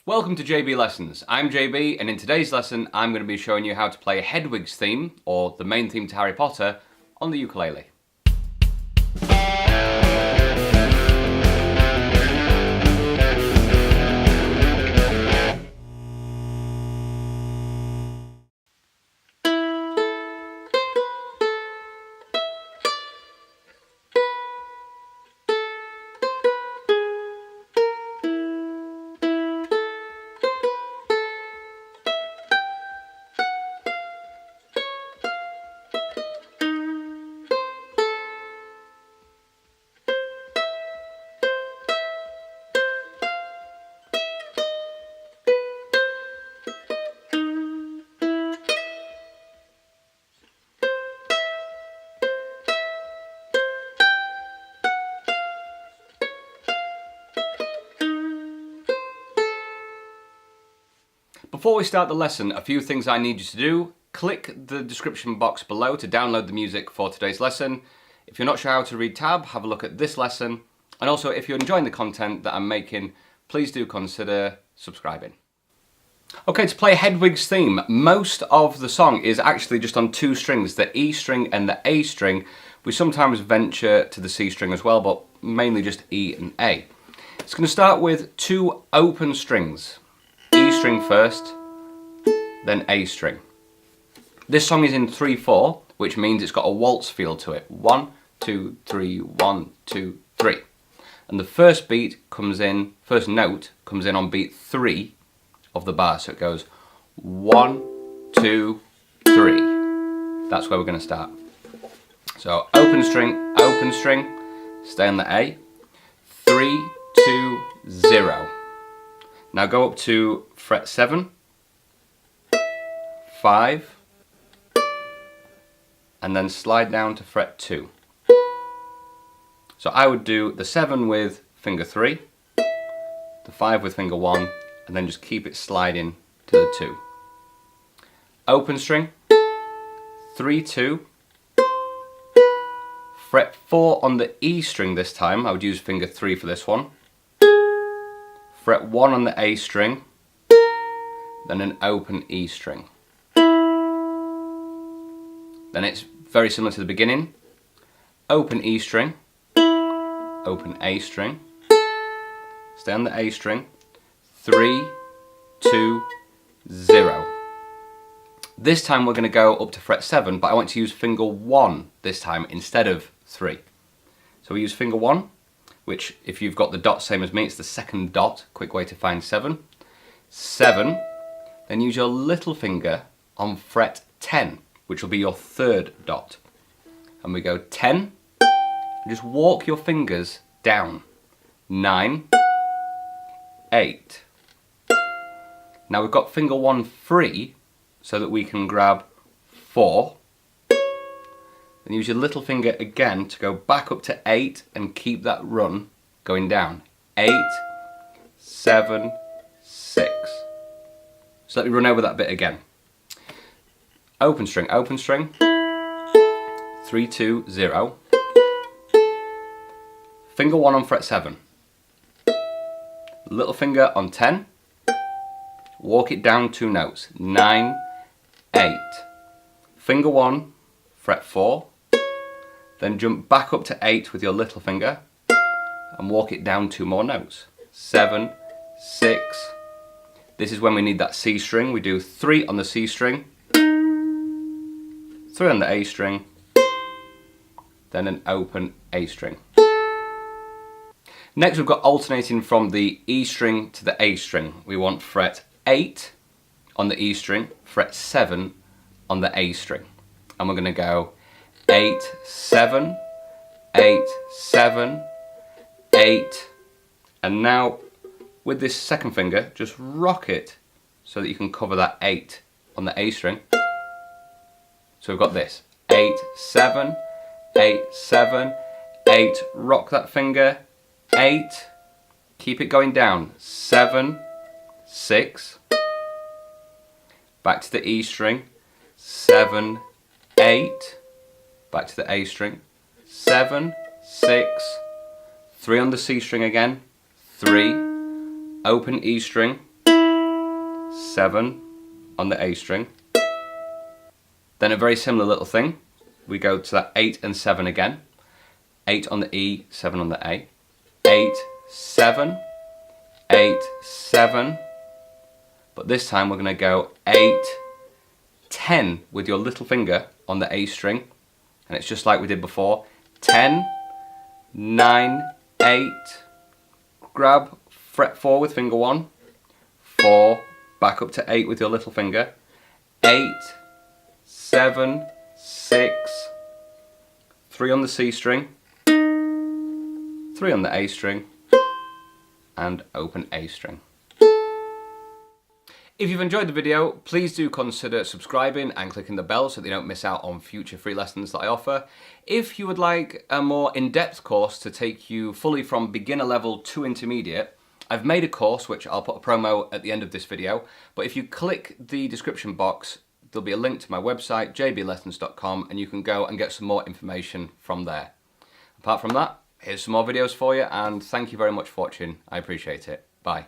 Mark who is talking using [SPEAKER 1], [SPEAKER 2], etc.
[SPEAKER 1] Welcome to JB Lessons. I'm JB, and in today's lesson I'm going to be showing you how to play Hedwig's theme, or the main theme to Harry Potter, on the ukulele. Before we start the lesson, a few things I need you to do. Click the description box below to download the music for today's lesson. If you're not sure how to read tab, have a look at this lesson. And also, if you're enjoying the content that I'm making, please do consider subscribing. Okay, to play Hedwig's theme, most of the song is actually just on two strings, the E string and the A string. We sometimes venture to the C string as well, but mainly just E and A. It's going to start with two open strings. E string first, then A string. This song is in 3/4, which means it's got a waltz feel to it. 1, 2, 3, 1, 2, 3. And the first note comes in on beat 3 of the bar. So it goes 1, 2, 3. That's where we're going to start. So open string, stay on the A. 3, 2, 0. Now go up to fret 7, 5, and then slide down to fret 2. So I would do the 7 with finger 3, the 5 with finger 1, and then just keep it sliding to the 2. Open string, 3, 2, fret 4 on the E string this time. I would use finger 3 for this one. Fret 1 on the A string, then an open E string. Then it's very similar to the beginning. Open E string, open A string, stay on the A string, 3, 2, 0. This time we're going to go up to fret 7, but I want to use finger 1 this time instead of 3. So we use finger 1. Which, if you've got the dot same as me, it's the second dot, quick way to find 7. 7, then use your little finger on fret 10, which will be your third dot. And we go 10, and just walk your fingers down. 9, 8. Now we've got finger 1 free, so that we can grab 4. Then use your little finger again to go back up to 8 and keep that run going down. 8, 7, 6. So let me run over that bit again. Open string, 3, 2, 0. Finger 1 on fret 7. Little finger on 10. Walk it down 2 notes. 9, 8. Finger 1, fret 4. Then jump back up to 8 with your little finger and walk it down 2 more notes. 7, 6. This is when we need that C string. We do 3 on the C string, 3 on the A string, then an open A string. Next we've got alternating from the E string to the A string. We want fret 8 on the E string, fret 7 on the A string. And we're going to go 8, 7, 8, 7, 8, and now with this second finger just rock it so that you can cover that 8 on the A string. So we've got this 8, 7, 8, 7, 8, rock that finger, 8, keep it going down, 7, 6, back to the E string, 7, 8, back to the A string, 7, 6, 3 on the C string again, 3, open E string, 7 on the A string. Then a very similar little thing. We go to that 8 and 7 again. 8 on the E, 7 on the A. 8, 7, 8, 7. But this time we're going to go 8, 10 with your little finger on the A string. And it's just like we did before. 10, 9, 8. Grab, fret 4 with finger 1. 4, back up to 8 with your little finger. 8, 7, 6. 3 on the C string. 3 on the A string, and open A string. If you've enjoyed the video, please do consider subscribing and clicking the bell so that you don't miss out on future free lessons that I offer. If you would like a more in-depth course to take you fully from beginner level to intermediate, I've made a course which I'll put a promo at the end of this video, but if you click the description box, there'll be a link to my website, jblessons.com, and you can go and get some more information from there. Apart from that, here's some more videos for you, and thank you very much for watching. I appreciate it. Bye.